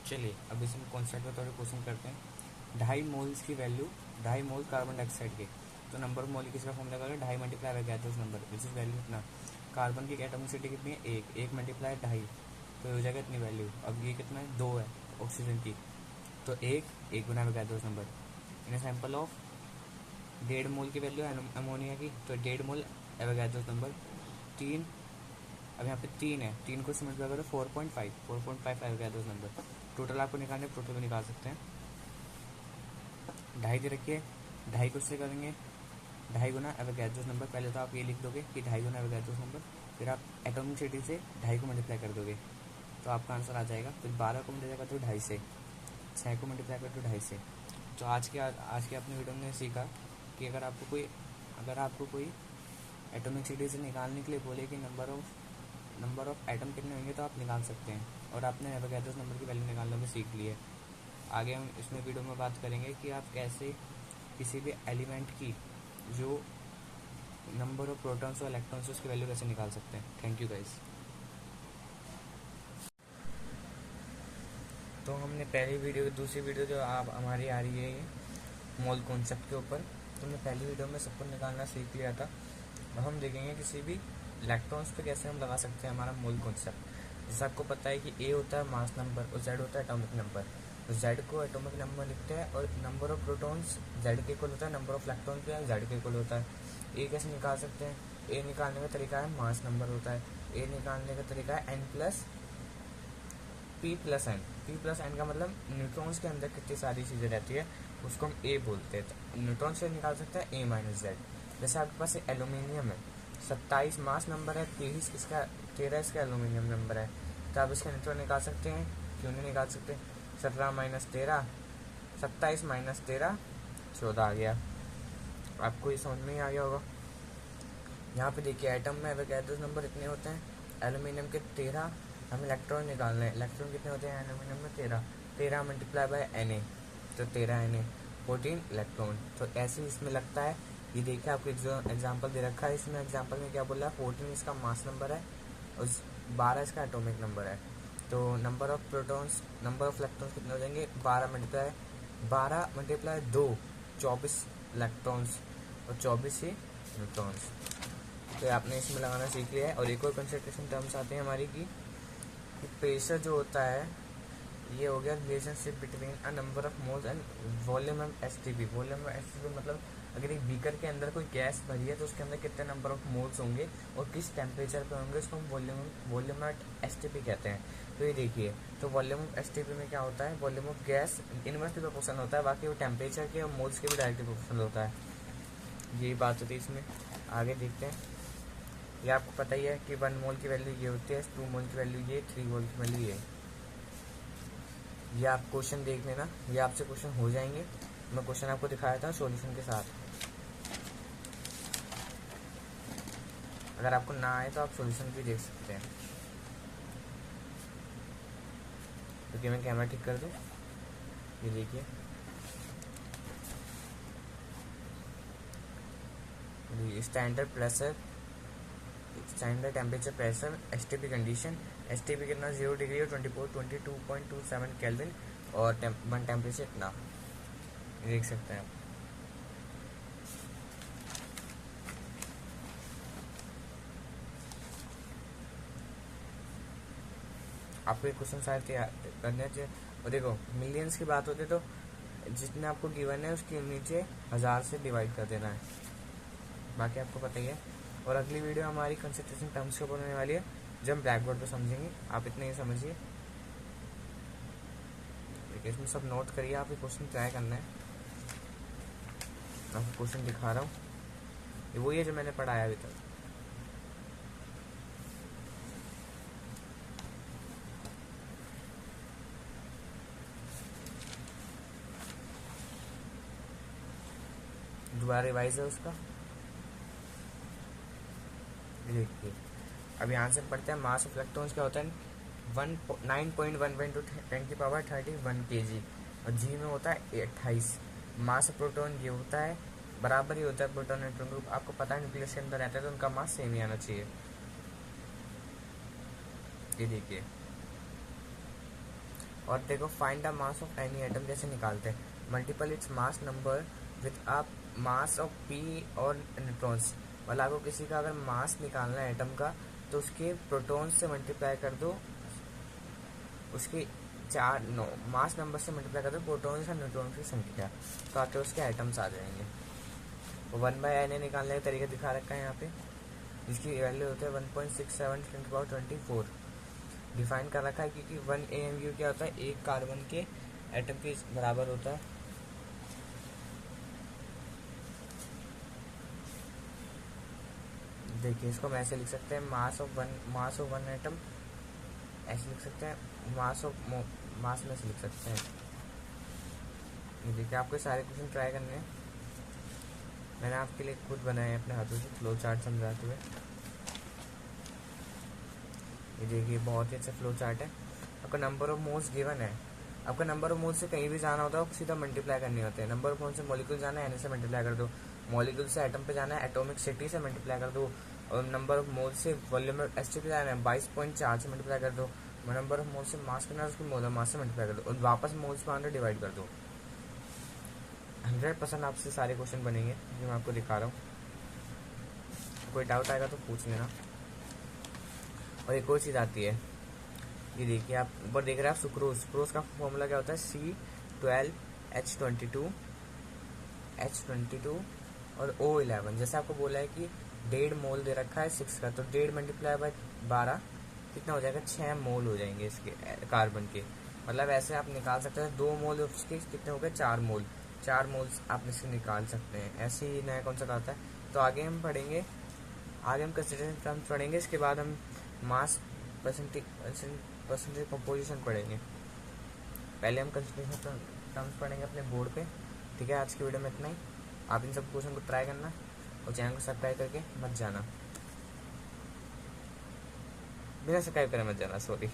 चलिए अब इसमें कॉन्सेप्ट पे थोड़े क्वेश्चन करते हैं। 2.5 मोल्स की वैल्यू, 2.5 मोल कार्बन डाइऑक्साइड के, तो नंबर ऑफ मोल किसका फॉर्मूला करेगा 2.5 multiply by gases number which is value कितना। कार्बन की एटॉमिसिटी कितनी है 1, 1 मल्टीप्लाई 2.5 तो हो जाएगा इतनी वैल्यू। अब ये कितना है 2 है ऑक्सीजन की, तो 1 गुना gases number. In sample of 1.5 mole की वैल्यू है अमोनिया की, तो 1.5 मोल एवोगैड्रोस नंबर 3। अब यहाँ पे 3 है, 3 को समझ में करो 4.5 एवोगैड्रोस नंबर। टोटल आपको निकालने टोटल भी निकाल सकते हैं। 2.5 दे रखिए, 2.5 को इससे करेंगे 2.5 गुना एवोगैड्रोस नंबर। पहले तो आप ये लिख दोगे कि 2.5 गुना एवोगैड्रोस नंबर, फिर आप एटॉमिसिटी से 2.5 को मल्टीप्लाई कर दोगे तो आपका आंसर आ जाएगा। फिर 12 को मल्टीप्लाई कर दो 2.5 से, 6 को मल्टीप्लाई कर दो 2.5 से। तो आज के अपने वीडियो में सीखा कि अगर आपको कोई एटॉमिक सिटी से निकालने के लिए बोले कि नंबर ऑफ एटम कितने होंगे तो आप निकाल सकते हैं, और आपने एवोगैड्रोस नंबर की वैल्यू निकालना भी सीख ली है। आगे हम इसमें वीडियो में बात करेंगे कि आप कैसे किसी भी एलिमेंट की जो नंबर ऑफ प्रोटॉन्स और इलेक्ट्रॉन्स उसकी वैल्यू कैसे निकाल सकते हैं। Thank you guys. तो हमने पहली वीडियो, दूसरी वीडियो जो आप हमारी आ रही है मोल कॉन्सेप्ट के ऊपर, तो हमने पहली वीडियो में सबको निकालना सीख लिया था। अब हम देखेंगे किसी भी इलेक्ट्रॉन्स पे कैसे हम लगा सकते हैं हमारा मोल कॉन्सेप्ट। जैसे आपको पता है कि ए होता है मास नंबर और जेड होता है एटॉमिक नंबर। तो जेड को एटॉमिक नंबर लिखते हैं और नंबर ऑफ प्रोटॉन्स जेड के इक्वल होता है, नंबर ऑफ इलेक्ट्रॉन्स भी जेड के इक्वल होता है। ए कैसे निकाल सकते हैं, ए निकालने का तरीका है मास नंबर होता है, ए निकालने का तरीका है N plus P plus N. P plus N का मतलब न्यूट्रॉन्स के अंदर कितनी सारी चीज़ें रहती है उसको हम ए बोलते हैं। तो न्यूट्रॉन से निकाल सकते हैं ए माइनस जेड। जैसे आपके पास एल्यूमिनियम है, 27 मास नंबर है, 13 इसका एल्यूमिनियम नंबर है, तो आप इसका न्यूट्रॉन निकाल सकते हैं। क्यों नहीं निकाल सकते, 17 माइनस 13, 27 माइनस 13 14 आ गया। आपको ये समझ में ही आ गया होगा। यहाँ पे देखिए एटम में एवोगैड्रोस नंबर इतने होते हैं, एल्यूमिनियम के 13, हमें इलेक्ट्रॉन निकालना है। इलेक्ट्रॉन कितने होते हैं एल्यूमिनियम में 13, 13 मल्टीप्लाई बाय Na, तो 13 Na 14 इलेक्ट्रॉन। तो ऐसे ही इसमें लगता है। ये देखिए आपको एग्जाम्पल दे रखा है, इसमें एग्जाम्पल में क्या बोल रहा है 14 इसका मास नंबर है और 12 इसका एटॉमिक नंबर है। तो number of protons, number of electrons कितने हो जाएंगे 12 मल्टीप्लाई 2 24 इलेक्ट्रॉन्स और 24 ही न्यूट्रॉन्स। तो आपने इसमें लगाना सीख लिया है। और एक और कंसंट्रेशन टर्म्स आते हैं हमारी की प्रेशर जो होता है, ये हो गया relationship between a number of moles and volume of STP. Volume of STP मतलब अगर एक बीकर के अंदर कोई गैस भरी है तो उसके अंदर कितने नंबर ऑफ मोल्स होंगे और किस टेम्परेचर पे होंगे, उसको हम वॉल्यूम ऑफ एसटीपी कहते हैं। तो ये देखिए, तो वॉल्यूम ऑफ एसटीपी में क्या होता है, volume of gas inversely proportional होता है, बाकी वो टेम्परेचर के और मोल्स के भी डायरेक्टली प्रोपोर्शनल होता है। यही बात होती है इसमें। आगे देखते हैं। ये आपको पता ही है कि 1 मोल की वैल्यू ये होती है, 2 मोल की वैल्यू ये, 3 मोल की वैल्यू ये आप क्वेश्चन देख लेना, ये आपसे क्वेश्चन हो जाएंगे। मैं क्वेश्चन आपको दिखाया था सॉल्यूशन के साथ। अगर आपको ना आए तो आप सॉल्यूशन भी देख सकते हैं। क्योंकि मैं कैमरा ठीक कर दूँ। ये देखिए, standard pressure, standard temperature pressure, STP condition. STP कितना 0 डिग्री और 22.27 केल्विन और 1 टेम्परेचर इतना, देख सकते हैं आप। आपको एक क्वेश्चन शायद करने चाहिए। और देखो मिलियंस की बात होती है तो जितने आपको गिवन है उसके नीचे 1000 से डिवाइड कर देना है, बाकी आपको पता ही है। और अगली वीडियो हमारी कंसंट्रेशन टर्म्स के ऊपर होने वाली है, जब हम ब्लैक बोर्ड पर समझेंगे। आप इतना ही समझिए, देखिए इसमें सब नोट करिए। आप ये क्वेश्चन ट्राई करना है। आपको क्वेश्चन दिखा रहा हूँ, ये वही है जो मैंने पढ़ाया अभी तक। दोबारा रिवाइज है उसका। देखिए अब यहाँ से पढ़ते हैं। मास ऑफ इलेक्ट्रॉन्स क्या होता है 9.1 टू 10⁻31 kg और जी में होता है 28। मास ऑफ प्रोटॉन ये होता है बराबर ही होता है प्रोटॉन न्यूट्रॉन ग्रुप। आपको पता है न्यूक्लियस के अंदर रहता है तो उनका मास सेम ही आना चाहिए। ये देखिए और देखो find the mass of any atom कैसे निकालते हैं, multiple its mass number with a mass of P और न्यूट्रॉन्स। मतलब आपको किसी का अगर मास निकालना है एटम का तो उसके प्रोटॉन्स से मल्टीप्लाई कर दो, उसके चार नो मास नंबर से मल्टीप्लाई कर दो प्रोटॉन्स और न्यूट्रॉन्स की संख्या, तो आके उसके एटम्स आ जाएंगे। तो 1/n निकालने का तरीका दिखा रखा है यहाँ पे, जिसकी वैल्यू होता है 1.67 × 10⁻²4। डिफाइन कर रखा है क्योंकि 1 AMU क्या होता है, एक कार्बन के एटम के बराबर होता है। देखिए इसको हम ऐसे लिख सकते हैं, मास ऑफ वन एटम ऐसे लिख सकते हैं, मास में ऐसे लिख सकते हैं। ये देखिए आपको सारे क्वेश्चन ट्राई करने हैं, मैंने आपके लिए खुद बनाए हैं अपने हाथों से फ्लो चार्ट समझाते हुए। ये देखिए बहुत ही अच्छा फ्लो चार्ट है। आपका नंबर ऑफ मोल्स गिवन है, आपका नंबर ऑफ मोल्स से कहीं भी जाना होता है सीधा मल्टीप्लाई करनी होते हैं। नंबर ऑफ मोल्स से मॉलिक्यूल जाना है, N से मल्टीप्लाई कर दो। मॉलिक्यूल से एटम पे जाना है, एटॉमिक सिटी से मल्टीप्लाई कर दो। और नंबर ऑफ मोल्स से वॉल्यूम एसटी पे जाना है, 22.4 से मल्टीप्लाई कर दो। नंबर ऑफ मोल्स से मास करना है, उसको मोलर मास से मल्टीप्लाई कर दो और वापस मोल्स पे आना डिवाइड कर दो। 100% आपसे सारे क्वेश्चन बनेंगे जो मैं आपको दिखा रहा हूँ। कोई डाउट आएगा तो पूछ लेना। और एक और चीज़ आती है, ये देखिए आप ऊपर देख रहे हैं आप सुक्रोज का फॉर्मूला क्या होता है, C12H22 और O11। जैसे आपको बोला है कि 1.5 मोल दे रखा है 6 का, तो 1.5 मल्टीप्लाई बाय 12 कितना हो जाएगा, 6 मोल हो जाएंगे इसके कार्बन के। मतलब ऐसे आप निकाल सकते हैं 2 मोल उसके कितने हो गए, 4 मोल। 4 मोल्स आप इससे निकाल सकते हैं। ऐसे ही नया कॉन्सेप्ट आता है। तो आगे हम पढ़ेंगे, आगे हम कंसिडरेशन टर्म्स पढ़ेंगे, इसके बाद हम मास परसेंटेज कंपोजिशन पढ़ेंगे। पहले हम कंसिडरेशन टर्म्स पढ़ेंगे अपने बोर्ड पे। ठीक है, आज की वीडियो में इतना ही। आप इन सब क्वेश्चन को ट्राई करना और चैनल को सब्सक्राइब करके मत जाना, बिना सब्सक्राइब करे मत जाना, सॉरी।